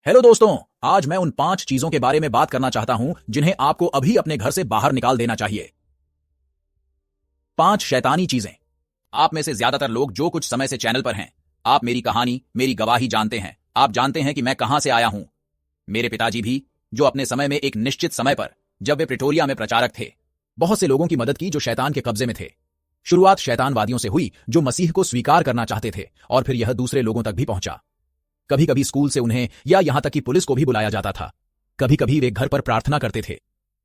Hello दोस्तों, आज मैं उन 5 चीजों के बारे में बात करना चाहता हूं जिन्हें आपको अभी अपने घर से बाहर निकाल देना चाहिए। 5 शैतानी चीजें। आप में से ज्यादातर लोग जो कुछ समय से चैनल पर हैं, आप मेरी कहानी, मेरी गवाही जानते हैं। आप जानते हैं कि मैं कहां से आया हूं। मेरे पिताजी भी, जो अपने समय में एक निश्चित समय पर, जब वे प्रिटोरिया में प्रचारक थे, बहुत से लोगों की मदद की जो शैतान के कब्जे में थे। शुरुआत शैतानवादियों से हुई जो मसीह को स्वीकार करना चाहते थे, और फिर यह दूसरे लोगों तक भी पहुंचा। कभी कभी स्कूल से उन्हें या यहां तक कि पुलिस को भी बुलाया जाता था। कभी कभी वे घर पर प्रार्थना करते थे।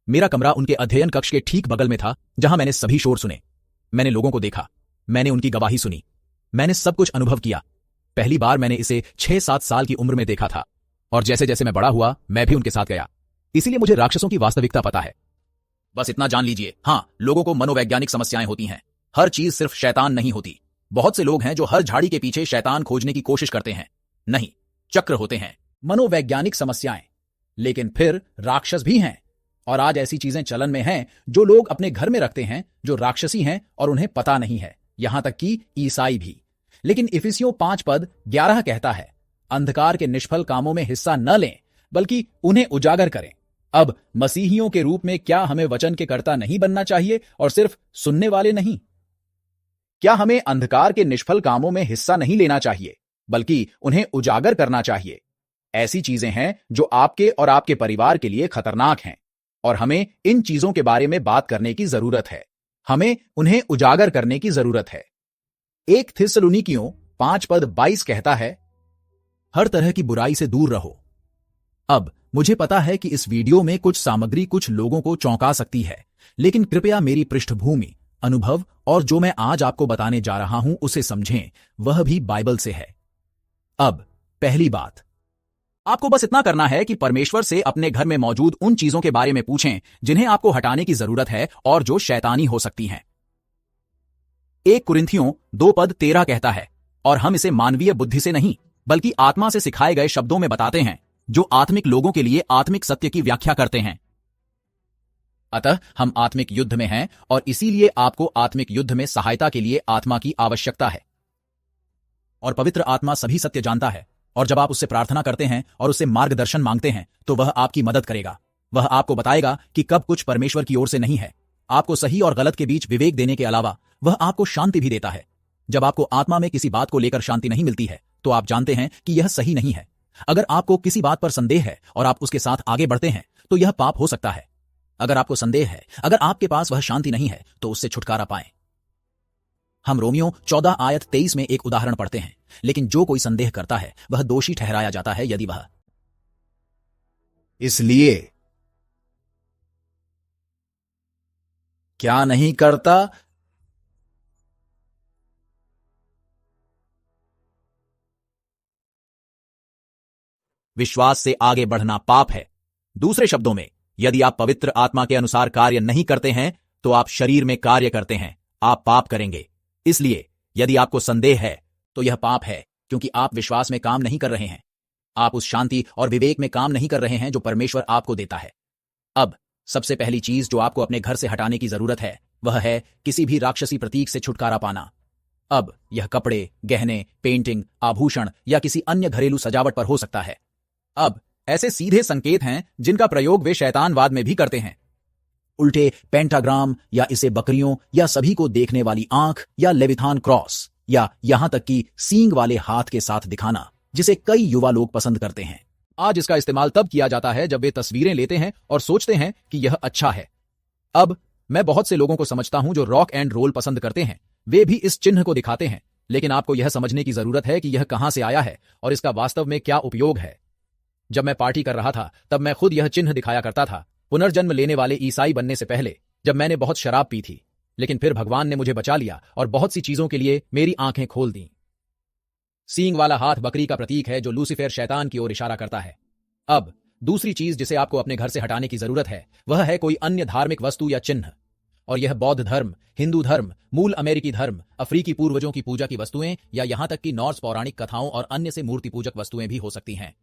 मेरा कमरा उनके अध्ययन कक्ष के ठीक बगल में था, जहां मैंने सभी शोर सुने। मैंने लोगों को देखा, मैंने उनकी गवाही सुनी, मैंने सब कुछ अनुभव किया। पहली बार मैंने इसे 6-7 साल की उम्र में देखा था, और जैसे जैसे मैं बड़ा हुआ मैं भी उनके साथ गया। इसीलिए मुझे राक्षसों की वास्तविकता पता है। बस इतना जान लीजिए, हाँ, लोगों को मनोवैज्ञानिक समस्याएं होती हैं। हर चीज सिर्फ शैतान नहीं होती। बहुत से लोग हैं जो हर झाड़ी के पीछे शैतान खोजने की कोशिश करते हैं। नहीं, चक्र होते हैं, मनोवैज्ञानिक समस्याएं। लेकिन फिर राक्षस भी हैं, और आज ऐसी चीजें चलन में हैं जो लोग अपने घर में रखते हैं, जो राक्षसी हैं और उन्हें पता नहीं है, यहां तक कि ईसाई भी। लेकिन इफिसियों 5:11 कहता है, अंधकार के निष्फल कामों में हिस्सा न लें, बल्कि उन्हें उजागर करें। अब मसीहियों के रूप में क्या हमें वचन के कर्ता नहीं बनना चाहिए और सिर्फ सुनने वाले नहीं? क्या हमें अंधकार के निष्फल कामों में हिस्सा नहीं लेना चाहिए, बल्कि उन्हें उजागर करना चाहिए? ऐसी चीजें हैं जो आपके और आपके परिवार के लिए खतरनाक हैं, और हमें इन चीजों के बारे में बात करने की जरूरत है। हमें उन्हें उजागर करने की जरूरत है। 1 थिस्सलुनीकियों 5:22 कहता है, हर तरह की बुराई से दूर रहो। अब मुझे पता है कि इस वीडियो में कुछ सामग्री कुछ लोगों को चौंका सकती है, लेकिन कृपया मेरी पृष्ठभूमि, अनुभव और जो मैं आज आपको बताने जा रहा हूं उसे समझें। वह भी बाइबल से है। अब पहली बात, आपको बस इतना करना है कि परमेश्वर से अपने घर में मौजूद उन चीजों के बारे में पूछें जिन्हें आपको हटाने की जरूरत है और जो शैतानी हो सकती हैं। 1 कुरिन्थियों 2:13 कहता है, और हम इसे मानवीय बुद्धि से नहीं बल्कि आत्मा से सिखाए गए शब्दों में बताते हैं, जो आत्मिक लोगों के लिए आत्मिक सत्य की व्याख्या करते हैं। अतः हम आत्मिक युद्ध में हैं, और इसीलिए आपको आत्मिक युद्ध में सहायता के लिए आत्मा की आवश्यकता है। और पवित्र आत्मा सभी सत्य जानता है, और जब आप उससे प्रार्थना करते हैं और उससे मार्गदर्शन मांगते हैं तो वह आपकी मदद करेगा। वह आपको बताएगा कि कब कुछ परमेश्वर की ओर से नहीं है। आपको सही और गलत के बीच विवेक देने के अलावा वह आपको शांति भी देता है। जब आपको आत्मा में किसी बात को लेकर शांति नहीं मिलती है तो आप जानते हैं कि यह सही नहीं है। अगर आपको किसी बात पर संदेह है और आप उसके साथ आगे बढ़ते हैं तो यह पाप हो सकता है। अगर आपको संदेह है, अगर आपके पास वह शांति नहीं है, तो उससे छुटकारा पाएं। हम रोमियो 14:23 में एक उदाहरण पढ़ते हैं, लेकिन जो कोई संदेह करता है वह दोषी ठहराया जाता है यदि वह इसलिए क्या नहीं करता। विश्वास से आगे बढ़ना पाप है। दूसरे शब्दों में, यदि आप पवित्र आत्मा के अनुसार कार्य नहीं करते हैं तो आप शरीर में कार्य करते हैं, आप पाप करेंगे। इसलिए यदि आपको संदेह है तो यह पाप है, क्योंकि आप विश्वास में काम नहीं कर रहे हैं। आप उस शांति और विवेक में काम नहीं कर रहे हैं जो परमेश्वर आपको देता है। अब सबसे पहली चीज जो आपको अपने घर से हटाने की जरूरत है वह है किसी भी राक्षसी प्रतीक से छुटकारा पाना। अब यह कपड़े, गहने, पेंटिंग, आभूषण या किसी अन्य घरेलू सजावट पर हो सकता है। अब ऐसे सीधे संकेत हैं जिनका प्रयोग वे शैतानवाद में भी करते हैं। उल्टे पेंटाग्राम, या इसे बकरियों या सभी को देखने वाली आंख, या लेविथान क्रॉस, या यहां तक कि सींग वाले हाथ के साथ दिखाना, जिसे कई युवा लोग पसंद करते हैं। आज इसका इस्तेमाल तब किया जाता है जब वे तस्वीरें लेते हैं और सोचते हैं कि यह अच्छा है। अब मैं बहुत से लोगों को समझता हूं जो रॉक एंड रोल पसंद करते हैं, वे भी इस चिन्ह को दिखाते हैं, लेकिन आपको यह समझने की जरूरत है कि यह कहां से आया है और इसका वास्तव में क्या उपयोग है। जब मैं पार्टी कर रहा था तब मैं खुद यह चिन्ह दिखाया करता था, पुनर्जन्म लेने वाले ईसाई बनने से पहले, जब मैंने बहुत शराब पी थी। लेकिन फिर भगवान ने मुझे बचा लिया और बहुत सी चीजों के लिए मेरी आंखें खोल दी। सींग वाला हाथ बकरी का प्रतीक है जो लूसीफर शैतान की ओर इशारा करता है। अब दूसरी चीज जिसे आपको अपने घर से हटाने की जरूरत है वह है कोई अन्य धार्मिक वस्तु या चिन्ह। और यह बौद्ध धर्म, हिंदू धर्म, मूल अमेरिकी धर्म, अफ्रीकी पूर्वजों की पूजा की वस्तुएं, या यहां तक कि नॉर्स पौराणिक कथाओं और अन्य से मूर्ति पूजक वस्तुएं भी हो सकती हैं।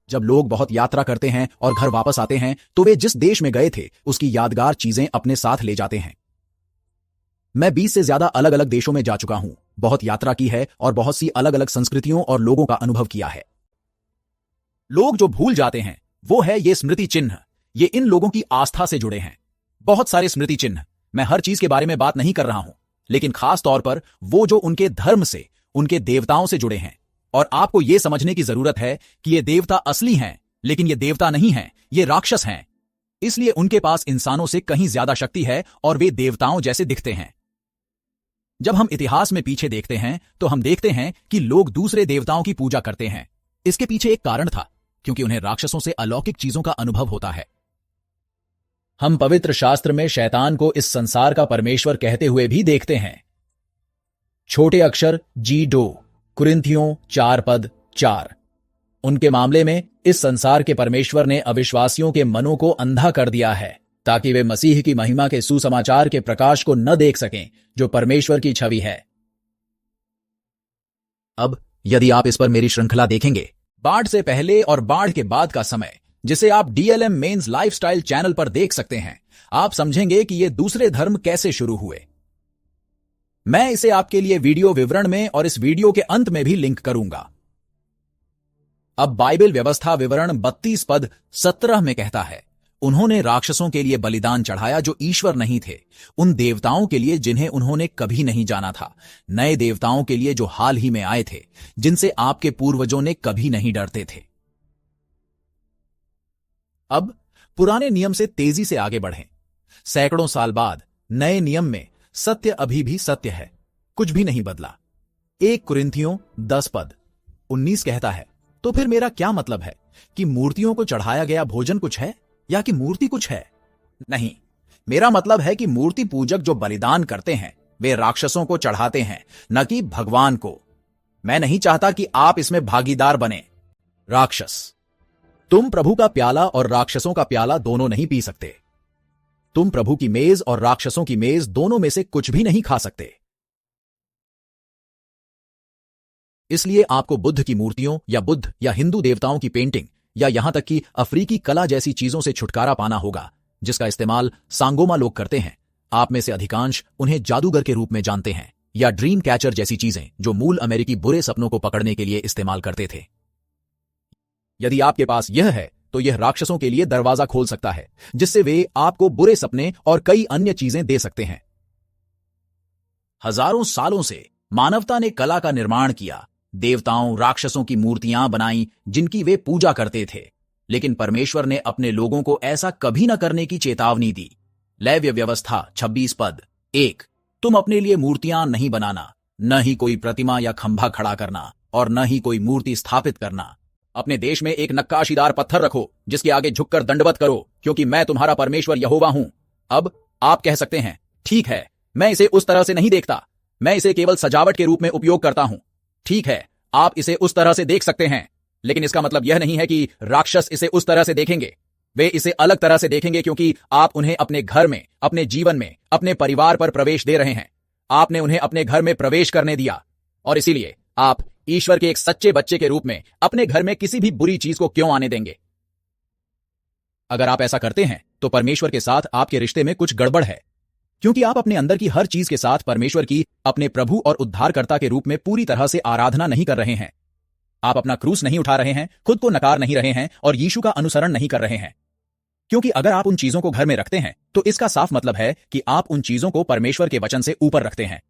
जब लोग बहुत यात्रा करते हैं और घर वापस आते हैं तो वे जिस देश में गए थे उसकी यादगार चीजें अपने साथ ले जाते हैं। मैं 20 से ज्यादा अलग अलग देशों में जा चुका हूं, बहुत यात्रा की है और बहुत सी अलग अलग संस्कृतियों और लोगों का अनुभव किया है। लोग जो भूल जाते हैं वो है ये स्मृति चिन्ह। ये इन लोगों की आस्था से जुड़े हैं। बहुत सारे स्मृति चिन्ह। मैं हर चीज के बारे में बात नहीं कर रहा हूं, लेकिन खास तौर पर वो जो उनके धर्म से, उनके देवताओं से जुड़े हैं। और आपको यह समझने की जरूरत है कि ये देवता असली हैं, लेकिन ये देवता नहीं हैं, ये राक्षस हैं। इसलिए उनके पास इंसानों से कहीं ज्यादा शक्ति है और वे देवताओं जैसे दिखते हैं। जब हम इतिहास में पीछे देखते हैं तो हम देखते हैं कि लोग दूसरे देवताओं की पूजा करते हैं। इसके पीछे एक कारण था, क्योंकि उन्हें राक्षसों से अलौकिक चीजों का अनुभव होता है। हम पवित्र शास्त्र में शैतान को इस संसार का परमेश्वर कहते हुए भी देखते हैं। छोटे अक्षर G2 कुरिन्थियों 4:4। उनके मामले में इस संसार के परमेश्वर ने अविश्वासियों के मनों को अंधा कर दिया है, ताकि वे मसीह की महिमा के सुसमाचार के प्रकाश को न देख सकें, जो परमेश्वर की छवि है। अब यदि आप इस पर मेरी श्रृंखला देखेंगे, बाढ़ से पहले और बाढ़ के बाद का समय, जिसे आप DLM मेंस लाइफस्टाइल चैनल पर देख सकते हैं, आप समझेंगे कि ये दूसरे धर्म कैसे शुरू हुए। मैं इसे आपके लिए वीडियो विवरण में और इस वीडियो के अंत में भी लिंक करूंगा। अब बाइबल व्यवस्था विवरण 32:17 में कहता है, उन्होंने राक्षसों के लिए बलिदान चढ़ाया जो ईश्वर नहीं थे, उन देवताओं के लिए जिन्हें उन्होंने कभी नहीं जाना था, नए देवताओं के लिए जो हाल ही में आए थे, जिनसे आपके पूर्वजों ने कभी नहीं डरते थे। अब पुराने नियम से तेजी से आगे बढ़ें। सैकड़ों साल बाद नए नियम में सत्य अभी भी सत्य है, कुछ भी नहीं बदला। 1 कुरिन्थियों 10:19 कहता है, तो फिर मेरा क्या मतलब है कि मूर्तियों को चढ़ाया गया भोजन कुछ है या कि मूर्ति कुछ है? नहीं, मेरा मतलब है कि मूर्ति पूजक जो बलिदान करते हैं वे राक्षसों को चढ़ाते हैं, न कि भगवान को। मैं नहीं चाहता कि आप इसमें भागीदार बने। राक्षस, तुम प्रभु का प्याला और राक्षसों का प्याला दोनों नहीं पी सकते। तुम प्रभु की मेज और राक्षसों की मेज दोनों में से कुछ भी नहीं खा सकते। इसलिए आपको बुद्ध की मूर्तियों या बुद्ध या हिंदू देवताओं की पेंटिंग या यहां तक कि अफ्रीकी कला जैसी चीजों से छुटकारा पाना होगा, जिसका इस्तेमाल सांगोमा लोग करते हैं। आप में से अधिकांश उन्हें जादूगर के रूप में जानते हैं, या ड्रीम कैचर जैसी चीजें जो मूल अमेरिकी बुरे सपनों को पकड़ने के लिए इस्तेमाल करते थे। यदि आपके पास यह है तो यह राक्षसों के लिए दरवाजा खोल सकता है, जिससे वे आपको बुरे सपने और कई अन्य चीजें दे सकते हैं। हजारों सालों से मानवता ने कला का निर्माण किया, देवताओं राक्षसों की मूर्तियां बनाई जिनकी वे पूजा करते थे, लेकिन परमेश्वर ने अपने लोगों को ऐसा कभी न करने की चेतावनी दी। लेव्य व्यवस्था 26:1। तुम अपने लिए मूर्तियां नहीं बनाना, न ही कोई प्रतिमा या खंभा खड़ा करना, और न ही कोई मूर्ति स्थापित करना। अपने देश में एक नक्काशीदार पत्थर रखो जिसके आगे झुककर दंडवत करो, क्योंकि मैं तुम्हारा परमेश्वर यहोवा हूं। अब आप कह सकते हैं, ठीक है, मैं इसे उस तरह से नहीं देखता, मैं इसे केवल सजावट के रूप में उपयोग करता हूं। ठीक है, आप इसे उस तरह से देख सकते हैं, लेकिन इसका मतलब यह नहीं है कि राक्षस इसे उस तरह से देखेंगे। वे इसे अलग तरह से देखेंगे, क्योंकि आप उन्हें अपने घर में, अपने जीवन में, अपने परिवार पर प्रवेश दे रहे हैं। आपने उन्हें अपने घर में प्रवेश करने दिया, और इसीलिए आप ईश्वर के एक सच्चे बच्चे के रूप में अपने घर में किसी भी बुरी चीज को क्यों आने देंगे? अगर आप ऐसा करते हैं तो परमेश्वर के साथ आपके रिश्ते में कुछ गड़बड़ है, क्योंकि आप अपने अंदर की हर चीज के साथ परमेश्वर की अपने प्रभु और उद्धारकर्ता के रूप में पूरी तरह से आराधना नहीं कर रहे हैं। आप अपना क्रूस नहीं उठा रहे हैं, खुद को नकार नहीं रहे हैं और यीशु का अनुसरण नहीं कर रहे हैं। क्योंकि अगर आप उन चीजों को घर में रखते हैं तो इसका साफ मतलब है कि आप उन चीजों को परमेश्वर के वचन से ऊपर रखते हैं।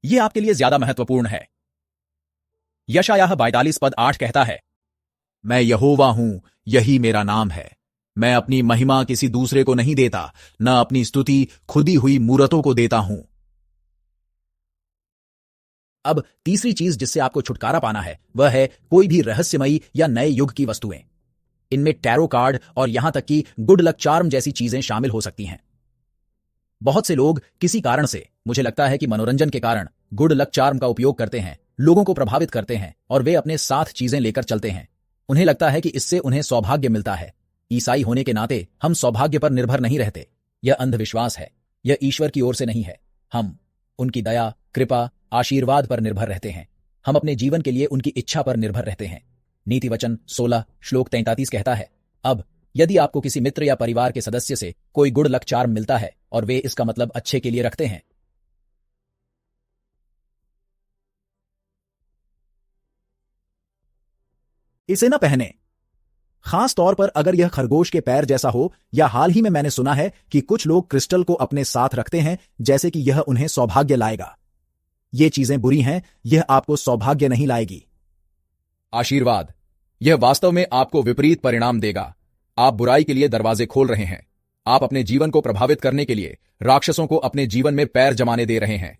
यह आपके लिए ज्यादा महत्वपूर्ण है। यशायाह 42:8 कहता है, मैं यहोवा हूं, यही मेरा नाम है। मैं अपनी महिमा किसी दूसरे को नहीं देता, न अपनी स्तुति खुदी हुई मूरतों को देता हूं। अब तीसरी चीज जिससे आपको छुटकारा पाना है वह है कोई भी रहस्यमयी या नए युग की वस्तुएं। इनमें टैरो कार्ड और यहां तक कि गुड लक चार्म जैसी चीजें शामिल हो सकती हैं। बहुत से लोग किसी कारण से, मुझे लगता है कि मनोरंजन के कारण, गुड लक चार्म का उपयोग करते हैं, लोगों को प्रभावित करते हैं और वे अपने साथ चीजें लेकर चलते हैं। उन्हें लगता है कि इससे उन्हें सौभाग्य मिलता है। ईसाई होने के नाते हम सौभाग्य पर निर्भर नहीं रहते। यह अंधविश्वास है, यह ईश्वर की ओर से नहीं है। हम उनकी दया, कृपा, आशीर्वाद पर निर्भर रहते हैं। हम अपने जीवन के लिए उनकी इच्छा पर निर्भर रहते हैं। नीति वचन 16 श्लोक 33 कहता है, अब यदि आपको किसी मित्र या परिवार के सदस्य से कोई गुड लक चार्म मिलता है और वे इसका मतलब अच्छे के लिए रखते हैं, इसे न पहने। खास तौर पर अगर यह खरगोश के पैर जैसा हो, या हाल ही में मैंने सुना है कि कुछ लोग क्रिस्टल को अपने साथ रखते हैं जैसे कि यह उन्हें सौभाग्य लाएगा। ये चीजें बुरी हैं, यह आपको सौभाग्य नहीं लाएगी। आशीर्वाद, यह वास्तव में आपको विपरीत परिणाम देगा। आप बुराई के लिए दरवाजे खोल रहे हैं। आप अपने जीवन को प्रभावित करने के लिए राक्षसों को अपने जीवन में पैर जमाने दे रहे हैं।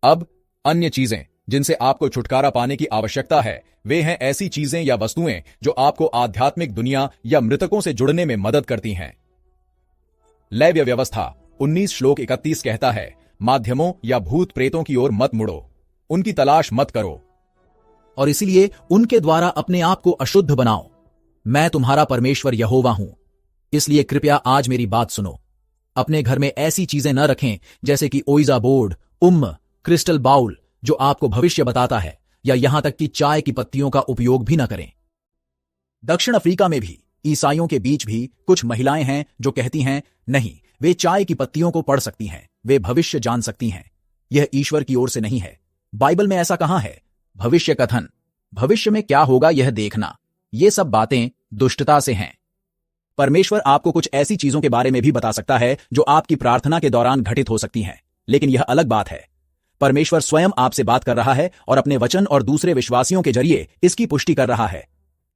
अब अन्य चीजें जिनसे आपको छुटकारा पाने की आवश्यकता है, वे हैं ऐसी चीजें या वस्तुएं जो आपको आध्यात्मिक दुनिया या मृतकों से जुड़ने में मदद करती हैं। लैव्य व्यवस्था 19 श्लोक 31 कहता है, माध्यमों या भूत प्रेतों की ओर मत मुड़ो, उनकी तलाश मत करो, और इसलिए उनके द्वारा अपने आप को अशुद्ध बनाओ। मैं तुम्हारा परमेश्वर यहोवा हूं। इसलिए कृपया आज मेरी बात सुनो। अपने घर में ऐसी चीजें न रखें जैसे कि ओइजा बोर्ड, क्रिस्टल बाउल जो आपको भविष्य बताता है, या यहां तक कि चाय की पत्तियों का उपयोग भी न करें। दक्षिण अफ्रीका में भी, ईसाइयों के बीच भी कुछ महिलाएं हैं जो कहती हैं, नहीं, वे चाय की पत्तियों को पढ़ सकती हैं, वे भविष्य जान सकती हैं। यह ईश्वर की ओर से नहीं है। बाइबल में ऐसा कहां है? भविष्य कथन, भविष्य में क्या होगा यह देखना, ये सब बातें दुष्टता से हैं। परमेश्वर आपको कुछ ऐसी चीजों के बारे में भी बता सकता है जो आपकी प्रार्थना के दौरान घटित हो सकती हैं, लेकिन यह अलग बात है। परमेश्वर स्वयं आपसे बात कर रहा है और अपने वचन और दूसरे विश्वासियों के जरिए इसकी पुष्टि कर रहा है।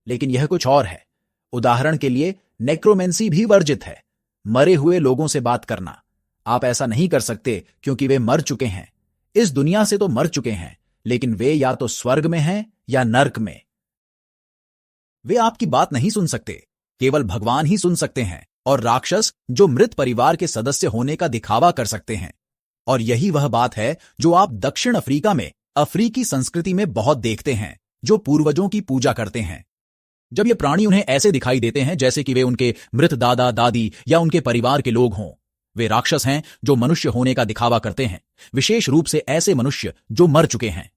लेकिन यह कुछ और है। उदाहरण के लिए, नेक्रोमेंसी भी वर्जित है, मरे हुए लोगों से बात करना। आप ऐसा नहीं कर सकते क्योंकि वे मर चुके हैं। इस दुनिया से तो मर चुके हैं, लेकिन वे या तो स्वर्ग में हैं या नर्क में। वे आपकी बात नहीं सुन सकते, केवल भगवान ही सुन सकते हैं, और राक्षस जो मृत परिवार के सदस्य होने का दिखावा कर सकते हैं। और यही वह बात है जो आप दक्षिण अफ्रीका में अफ्रीकी संस्कृति में बहुत देखते हैं, जो पूर्वजों की पूजा करते हैं। जब ये प्राणी उन्हें ऐसे दिखाई देते हैं जैसे कि वे उनके मृत दादा दादी या उनके परिवार के लोग हों, वे राक्षस हैं जो मनुष्य होने का दिखावा करते हैं, विशेष रूप से ऐसे मनुष्य जो मर चुके हैं।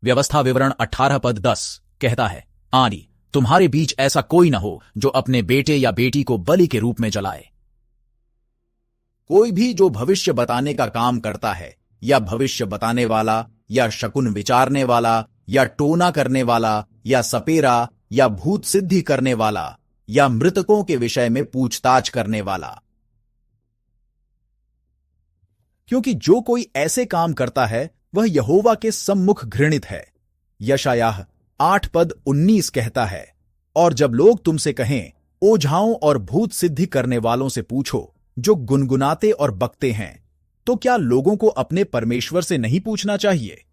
व्यवस्था विवरण 18 पद 10 कहता है, आनी तुम्हारे बीच ऐसा कोई न हो जो अपने बेटे या बेटी को बलि के रूप में जलाए। कोई भी जो भविष्य बताने का काम करता है, या भविष्य बताने वाला, या शकुन विचारने वाला, या टोना करने वाला, या सपेरा, या भूत सिद्धि करने वाला, या मृतकों के विषय में पूछताछ करने वाला। क्योंकि जो कोई ऐसे काम करता है वह यहोवा के सम्मुख घृणित है। यशायाह 8 पद 19 कहता है, और जब लोग तुमसे कहें, ओझाओं और भूत सिद्धि करने वालों से पूछो जो गुनगुनाते और बकते हैं, तो क्या लोगों को अपने परमेश्वर से नहीं पूछना चाहिए?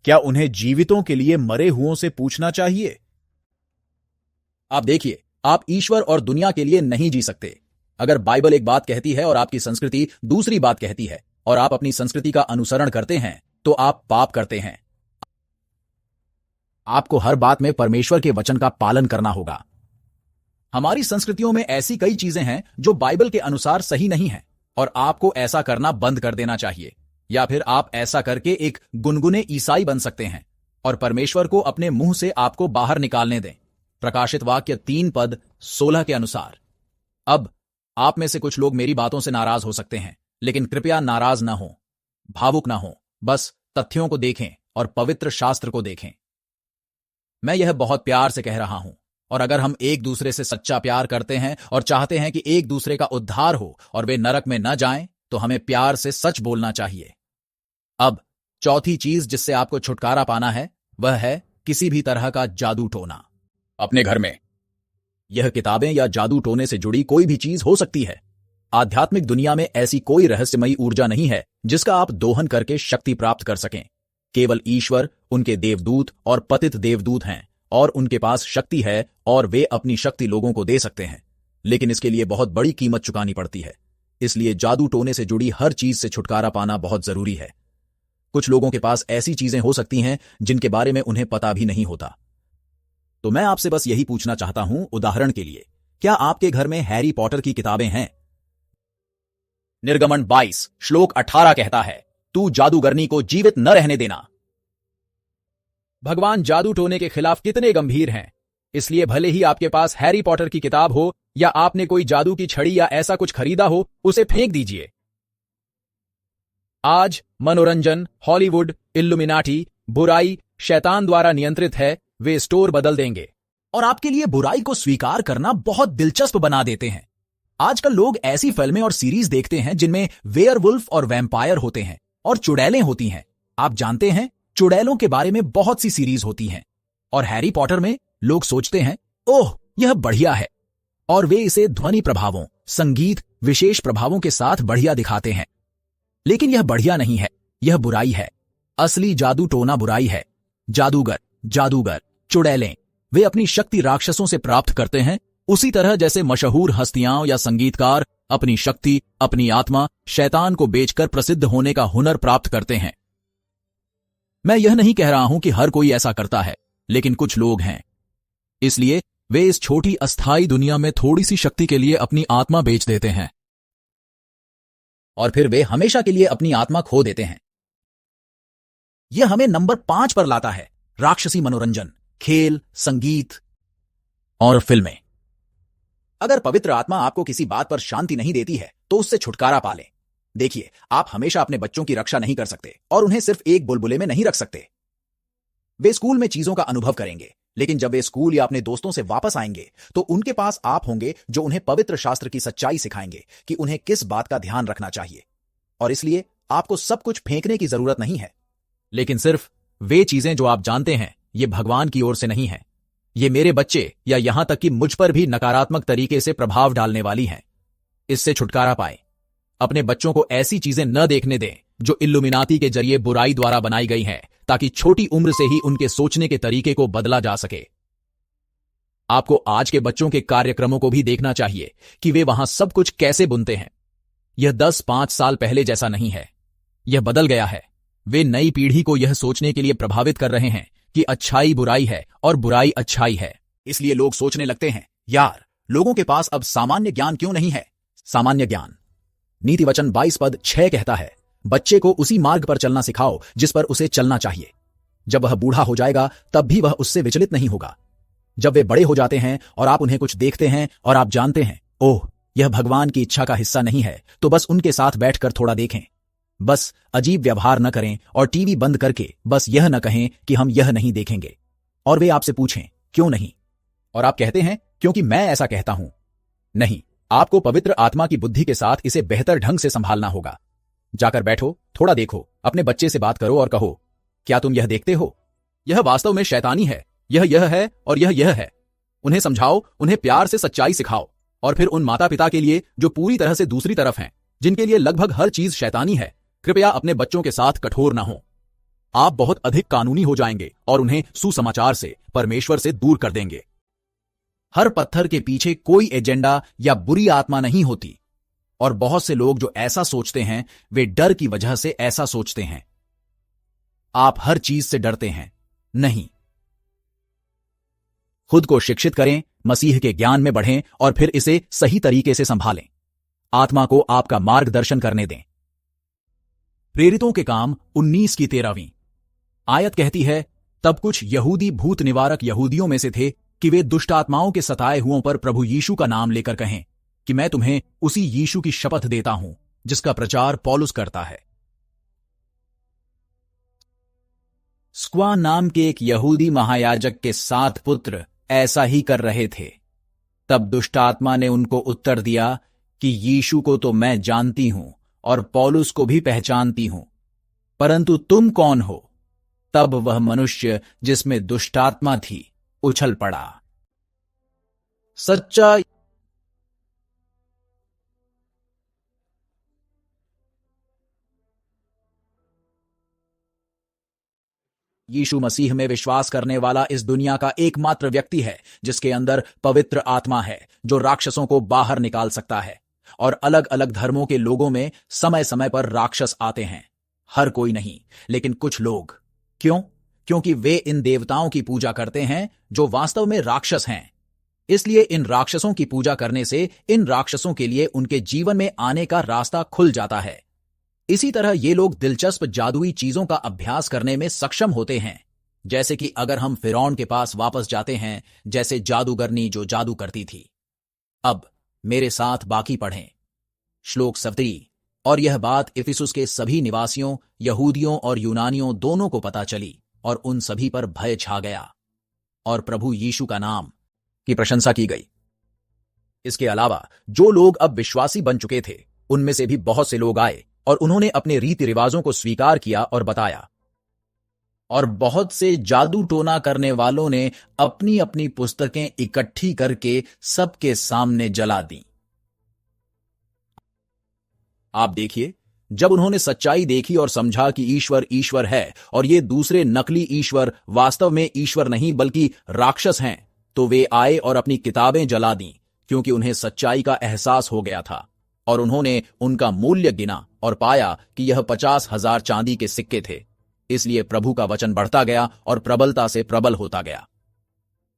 क्या उन्हें जीवितों के लिए मरे हुओं से पूछना चाहिए? आप देखिए, आप ईश्वर और दुनिया के लिए नहीं जी सकते। अगर बाइबल एक बात कहती है और आपकी संस्कृति दूसरी बात कहती है, और आप अपनी संस्कृति का अनुसरण करते हैं, तो आप पाप करते हैं। आपको हर बात में परमेश्वर के वचन का पालन करना होगा। हमारी संस्कृतियों में ऐसी कई चीजें हैं जो बाइबल के अनुसार सही नहीं हैं, और आपको ऐसा करना बंद कर देना चाहिए, या फिर आप ऐसा करके एक गुनगुने ईसाई बन सकते हैं और परमेश्वर को अपने मुंह से आपको बाहर निकालने दें। प्रकाशित वाक्य 3 पद 16 के अनुसार। अब आप में से कुछ लोग मेरी बातों से नाराज हो सकते हैं, लेकिन कृपया नाराज ना हो, भावुक ना हो, बस तथ्यों को देखें और पवित्र शास्त्र को देखें। मैं यह बहुत प्यार से कह रहा हूं, और अगर हम एक दूसरे से सच्चा प्यार करते हैं और चाहते हैं कि एक दूसरे का उद्धार हो और वे नरक में न जाएं, तो हमें प्यार से सच बोलना चाहिए। अब चौथी चीज जिससे आपको छुटकारा पाना है, वह है किसी भी तरह का जादू टोना अपने घर में। यह किताबें या जादू टोने से जुड़ी कोई भी चीज हो सकती है। आध्यात्मिक दुनिया में ऐसी कोई रहस्यमयी ऊर्जा नहीं है जिसका आप दोहन करके शक्ति प्राप्त कर सकें। केवल ईश्वर, उनके देवदूत और पतित देवदूत हैं, और उनके पास शक्ति है और वे अपनी शक्ति लोगों को दे सकते हैं, लेकिन इसके लिए बहुत बड़ी कीमत चुकानी पड़ती है। इसलिए जादू टोने से जुड़ी हर चीज से छुटकारा पाना बहुत जरूरी है। कुछ लोगों के पास ऐसी चीजें हो सकती हैं जिनके बारे में उन्हें पता भी नहीं होता। तो मैं आपसे बस यही पूछना चाहता हूं, उदाहरण के लिए, क्या आपके घर में हैरी पॉटर की किताबें हैं? निर्गमन 22 श्लोक 18 कहता है, तू जादूगरनी को जीवित न रहने देना। भगवान जादू टोने के खिलाफ कितने गंभीर हैं। इसलिए भले ही आपके पास हैरी पॉटर की किताब हो या आपने कोई जादू की छड़ी या ऐसा कुछ खरीदा हो, उसे फेंक दीजिए। आज मनोरंजन, हॉलीवुड, इल्लुमिनाटी, बुराई शैतान द्वारा नियंत्रित है। वे स्टोर बदल देंगे। और आपके लिए बुराई को स्वीकार करना बहुत दिलचस्प बना देते हैं। आजकल लोग ऐसी फिल्में और सीरीज देखते हैं जिनमें वेयरवुल्फ और वैम्पायर होते हैं और चुड़ैलें होती हैं। आप जानते हैं, चुड़ैलों के बारे में बहुत सी सीरीज होती हैं। और हैरी पॉटर में लोग सोचते हैं, ओह यह बढ़िया है, और वे इसे ध्वनि प्रभावों, संगीत, विशेष प्रभावों के साथ बढ़िया दिखाते हैं। लेकिन यह बढ़िया नहीं है, यह बुराई है। असली जादू टोना बुराई है। जादूगर, चुड़ैलें, वे अपनी शक्ति राक्षसों से प्राप्त करते हैं, उसी तरह जैसे मशहूर हस्तियां या संगीतकार अपनी शक्ति, अपनी आत्मा शैतान को बेचकर प्रसिद्ध होने का हुनर प्राप्त करते हैं। मैं यह नहीं कह रहा हूं कि हर कोई ऐसा करता है, लेकिन कुछ लोग हैं। इसलिए वे इस छोटी अस्थाई दुनिया में थोड़ी सी शक्ति के लिए अपनी आत्मा बेच देते हैं, और फिर वे हमेशा के लिए अपनी आत्मा खो देते हैं। यह हमें नंबर 5 पर लाता है, राक्षसी मनोरंजन, खेल, संगीत और फिल्में। अगर पवित्र आत्मा आपको किसी बात पर शांति नहीं देती है तो उससे छुटकारा पा लें। देखिए, आप हमेशा अपने बच्चों की रक्षा नहीं कर सकते और उन्हें सिर्फ एक बुलबुले में नहीं रख सकते। वे स्कूल में चीजों का अनुभव करेंगे, लेकिन जब वे स्कूल या अपने दोस्तों से वापस आएंगे तो उनके पास आप होंगे जो उन्हें पवित्र शास्त्र की सच्चाई सिखाएंगे कि उन्हें किस बात का ध्यान रखना चाहिए। और इसलिए आपको सब कुछ फेंकने की जरूरत नहीं है, लेकिन सिर्फ वे चीजें जो आप जानते हैं ये भगवान की ओर से नहीं है। ये मेरे बच्चे या यहां तक कि मुझ पर भी नकारात्मक तरीके से प्रभाव डालने वाली हैं। इससे छुटकारा पाएं। अपने बच्चों को ऐसी चीजें न देखने दें जो इल्यूमिनाती के जरिए बुराई द्वारा बनाई गई हैं, ताकि छोटी उम्र से ही उनके सोचने के तरीके को बदला जा सके। आपको आज के बच्चों के कार्यक्रमों को भी देखना चाहिए कि वे वहां सब कुछ कैसे बुनते हैं। यह 10-5 साल पहले जैसा नहीं है, यह बदल गया है। वे नई पीढ़ी को यह सोचने के लिए प्रभावित कर रहे हैं कि अच्छाई बुराई है और बुराई अच्छाई है। इसलिए लोग सोचने लगते हैं, यार लोगों के पास अब सामान्य ज्ञान क्यों नहीं है। सामान्य ज्ञान, नीति वचन 22 पद 6 कहता है, बच्चे को उसी मार्ग पर चलना सिखाओ जिस पर उसे चलना चाहिए। जब वह बूढ़ा हो जाएगा तब भी वह उससे विचलित नहीं होगा। जब वे बड़े हो जाते हैं और आप उन्हें कुछ देखते हैं और आप जानते हैं, ओह यह भगवान की इच्छा का हिस्सा नहीं है, तो बस उनके साथ बैठकर थोड़ा देखें। बस अजीब व्यवहार न करें और टीवी बंद करके बस यह न कहें कि हम यह नहीं देखेंगे। और वे आपसे पूछें, क्यों नहीं? और आप कहते हैं, क्योंकि मैं ऐसा कहता हूं। नहीं, आपको पवित्र आत्मा की बुद्धि के साथ इसे बेहतर ढंग से संभालना होगा। जाकर बैठो, थोड़ा देखो, अपने बच्चे से बात करो और कहो, क्या तुम यह देखते हो? यह वास्तव में शैतानी है, यह है और यह है। उन्हें समझाओ, उन्हें प्यार से सच्चाई सिखाओ। और फिर उन माता पिता के लिए जो पूरी तरह से दूसरी तरफ हैं, जिनके लिए लगभग हर चीज शैतानी है, कृपया अपने बच्चों के साथ कठोर न हो। आप बहुत अधिक कानूनी हो जाएंगे और उन्हें सुसमाचार से, परमेश्वर से दूर कर देंगे। हर पत्थर के पीछे कोई एजेंडा या बुरी आत्मा नहीं होती, और बहुत से लोग जो ऐसा सोचते हैं वे डर की वजह से ऐसा सोचते हैं। आप हर चीज से डरते हैं, नहीं। खुद को शिक्षित करें, मसीह के ज्ञान में बढ़ें और फिर इसे सही तरीके से संभालें। आत्मा को आपका मार्गदर्शन करने दें। प्रेरितों के काम 19 की 13वीं आयत कहती है, तब कुछ यहूदी भूत निवारक यहूदियों में से थे कि वे दुष्ट आत्माओं के सताए हुओं पर प्रभु यीशु का नाम लेकर कहें कि मैं तुम्हें उसी यीशु की शपथ देता हूं जिसका प्रचार पौलुस करता है। स्क्वा नाम के एक यहूदी महायाजक के 7 पुत्र ऐसा ही कर रहे थे। तब दुष्ट आत्मा ने उनको उत्तर दिया कि यीशु को तो मैं जानती हूं और पौलुस को भी पहचानती हूं, परंतु तुम कौन हो? तब वह मनुष्य जिसमें दुष्टात्मा थी उछल पड़ा। सच्चा यीशु मसीह में विश्वास करने वाला इस दुनिया का एकमात्र व्यक्ति है जिसके अंदर पवित्र आत्मा है, जो राक्षसों को बाहर निकाल सकता है। और अलग अलग धर्मों के लोगों में समय समय पर राक्षस आते हैं। हर कोई नहीं, लेकिन कुछ लोग। क्यों? क्योंकि वे इन देवताओं की पूजा करते हैं जो वास्तव में राक्षस हैं। इसलिए इन राक्षसों की पूजा करने से इन राक्षसों के लिए उनके जीवन में आने का रास्ता खुल जाता है। इसी तरह ये लोग दिलचस्प जादुई चीजों का अभ्यास करने में सक्षम होते हैं। जैसे कि अगर हम फिरौन के पास वापस जाते हैं, जैसे जादूगरनी जो जादू करती थी। अब मेरे साथ बाकी पढ़ें। श्लोक 17। और यह बात इफिसुस के सभी निवासियों, यहूदियों और यूनानियों दोनों को पता चली, और उन सभी पर भय छा गया। और प्रभु यीशु का नाम की प्रशंसा की गई। इसके अलावा जो लोग अब विश्वासी बन चुके थे, उनमें से भी बहुत से लोग आए और उन्होंने अपने रीति रिवाजों को स्वीकार किया और बताया। और बहुत से जादू टोना करने वालों ने अपनी अपनी पुस्तकें इकट्ठी करके सबके सामने जला दी। आप देखिए, जब उन्होंने सच्चाई देखी और समझा कि ईश्वर ईश्वर है और ये दूसरे नकली ईश्वर वास्तव में ईश्वर नहीं बल्कि राक्षस हैं, तो वे आए और अपनी किताबें जला दी, क्योंकि उन्हें सच्चाई का एहसास हो गया था। और उन्होंने उनका मूल्य गिना और पाया कि यह 50,000 चांदी के सिक्के थे। इसलिए प्रभु का वचन बढ़ता गया और प्रबलता से प्रबल होता गया।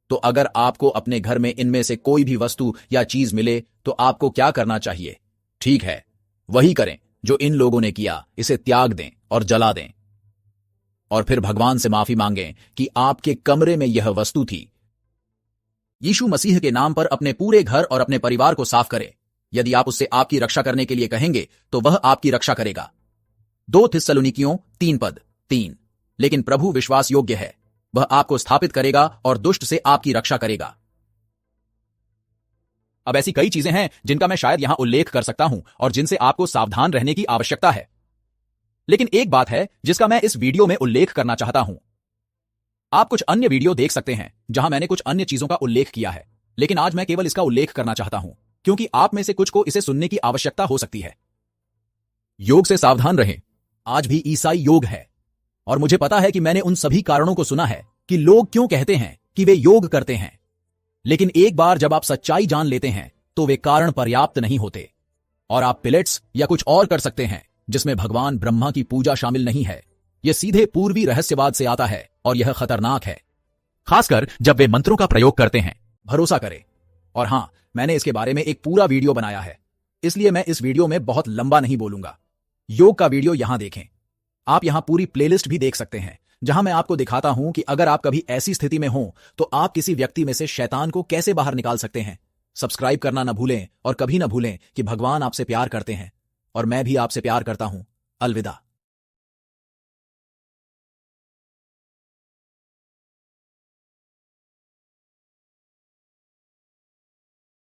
तो अगर आपको अपने घर में इनमें से कोई भी वस्तु या चीज मिले तो आपको क्या करना चाहिए? ठीक है, वही करें जो इन लोगों ने किया, इसे त्याग दें और जला दें। और फिर भगवान से माफी मांगें कि आपके कमरे में यह वस्तु थी। यीशु मसीह के नाम पर अपने पूरे घर और अपने परिवार को साफ करें। यदि आप उससे आपकी रक्षा करने के लिए कहेंगे तो वह आपकी रक्षा करेगा। 2 थिस्सलुनीकियों 3:3। लेकिन प्रभु विश्वास योग्य है, वह आपको स्थापित करेगा और दुष्ट से आपकी रक्षा करेगा। अब ऐसी कई चीजें हैं जिनका मैं शायद यहां उल्लेख कर सकता हूं और जिनसे आपको सावधान रहने की आवश्यकता है। लेकिन एक बात है जिसका मैं इस वीडियो में उल्लेख करना चाहता हूं। आप कुछ अन्य वीडियो देख सकते हैं जहां मैंने कुछ अन्य चीजों का उल्लेख किया है, लेकिन आज मैं केवल इसका उल्लेख करना चाहता हूं क्योंकि आप में से कुछ को इसे सुनने की आवश्यकता हो सकती है। योग से सावधान रहें। आज भी ईसाई योग है और मुझे पता है कि मैंने उन सभी कारणों को सुना है कि लोग क्यों कहते हैं कि वे योग करते हैं। लेकिन एक बार जब आप सच्चाई जान लेते हैं तो वे कारण पर्याप्त नहीं होते और आप पिलेट्स या कुछ और कर सकते हैं जिसमें भगवान ब्रह्मा की पूजा शामिल नहीं है। यह सीधे पूर्वी रहस्यवाद से आता है और यह खतरनाक है, खासकर जब वे मंत्रों का प्रयोग करते हैं। भरोसा करें। और हां, मैंने इसके बारे में एक पूरा वीडियो बनाया है, इसलिए मैं इस वीडियो में बहुत लंबा नहीं बोलूंगा। योग का वीडियो यहां देखें। आप यहां पूरी प्लेलिस्ट भी देख सकते हैं जहां मैं आपको दिखाता हूं कि अगर आप कभी ऐसी स्थिति में हो तो आप किसी व्यक्ति में से शैतान को कैसे बाहर निकाल सकते हैं। सब्सक्राइब करना न भूलें और कभी न भूलें कि भगवान आपसे प्यार करते हैं और मैं भी आपसे प्यार करता हूं। अलविदा।